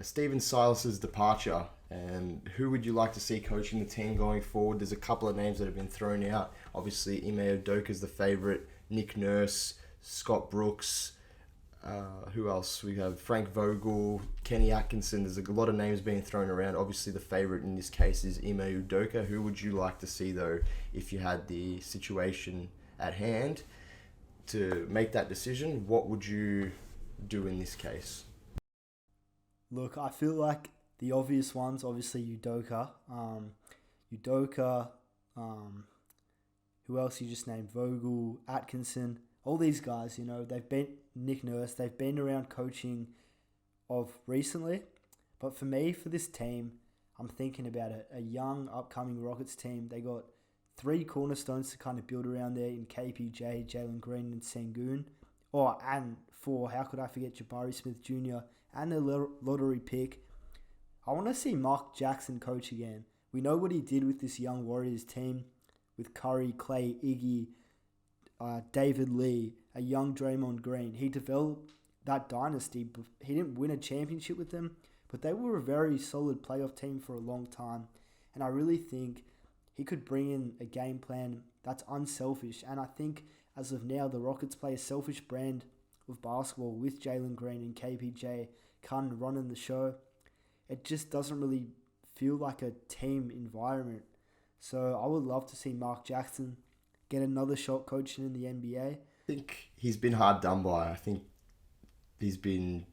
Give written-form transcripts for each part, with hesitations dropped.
Steven Silas's departure, and who would you like to see coaching the team going forward? There's a couple of names that have been thrown out. Obviously, Ime Udoka is the favourite. Nick Nurse, Scott Brooks. Who else? We have Frank Vogel, Kenny Atkinson. There's a lot of names being thrown around. Obviously, the favourite in this case is Ime Udoka. Who would you like to see, though, if you had the situation at hand to make that decision? What would you do in this case? Look, I feel like the obvious ones, obviously Udoka. Udoka, who else you just named? Vogel, Atkinson. All these guys, they've been Nick Nurse. They've been around coaching of recently. But for me, for this team, I'm thinking about a young, upcoming Rockets team. They got three cornerstones to kind of build around there in KPJ, Jalen Green, and Sengun. And four, how could I forget Jabari Smith Jr. and the lottery pick? I want to see Mark Jackson coach again. We know what he did with this young Warriors team with Curry, Clay, Iggy, David Lee, a young Draymond Green. He developed that dynasty. He didn't win a championship with them, but they were a very solid playoff team for a long time. And I really think he could bring in a game plan that's unselfish. And I think as of now, the Rockets play a selfish brand of basketball with Jalen Green and KPJ kind of running the show. It just doesn't really feel like a team environment. So I would love to see Mark Jackson get another shot coaching in the NBA. I think he's been hard done by. I think he's been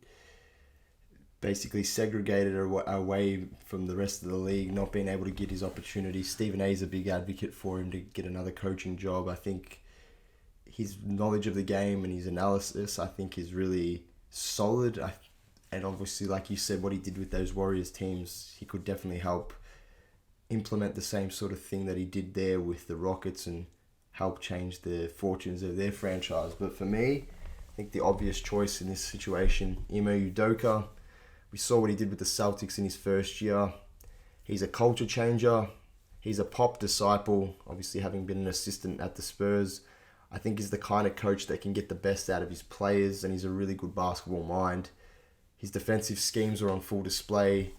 basically segregated away from the rest of the league, not being able to get his opportunity. Stephen A is a big advocate for him to get another coaching job. I think his knowledge of the game and his analysis, I think, is really solid. And obviously, like you said, what he did with those Warriors teams, he could definitely help implement the same sort of thing that he did there with the Rockets and help change the fortunes of their franchise. But for me, I think the obvious choice in this situation, Ime Udoka. We saw what he did with the Celtics in his first year. He's a culture changer. He's a Pop disciple, obviously having been an assistant at the Spurs. I think he's the kind of coach that can get the best out of his players, and he's a really good basketball mind. His defensive schemes were on full display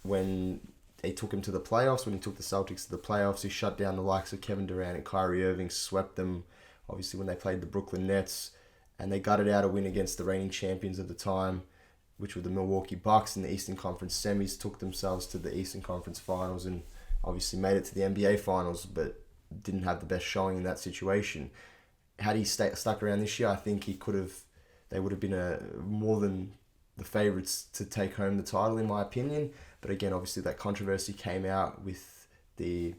when they took him to the playoffs. When he took the Celtics to the playoffs, he shut down the likes of Kevin Durant and Kyrie Irving, swept them, obviously, when they played the Brooklyn Nets, and they gutted out a win against the reigning champions of the time, which were the Milwaukee Bucks in the Eastern Conference semis, took themselves to the Eastern Conference finals, and obviously made it to the NBA finals, but didn't have the best showing in that situation. Had he stuck around this year, I think they would have been more than the favourites to take home the title, in my opinion. But again, obviously that controversy came out with the,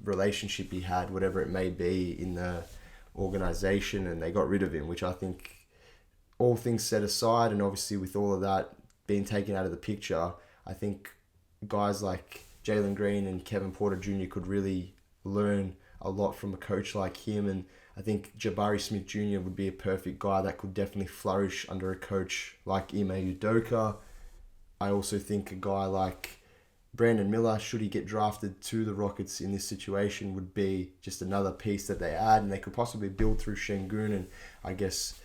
relationship he had, whatever it may be, in the organisation, and they got rid of him, which I think, all things set aside, and obviously with all of that being taken out of the picture, I think guys like Jalen Green and Kevin Porter Jr. could really learn a lot from a coach like him. And I think Jabari Smith Jr. would be a perfect guy that could definitely flourish under a coach like Ime Udoka. I also think a guy like Brandon Miller, should he get drafted to the Rockets in this situation, would be just another piece that they add, and they could possibly build through Şengün and, I guess,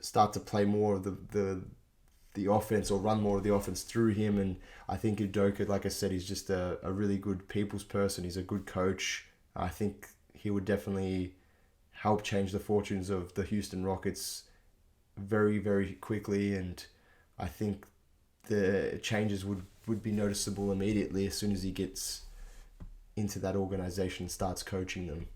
start to play more of the offense, or run more of the offense through him. And I think Udoka, like I said, he's just a really good people's person. He's a good coach. I think he would definitely help change the fortunes of the Houston Rockets very, very quickly, and I think the changes would be noticeable immediately as soon as he gets into that organization and starts coaching them.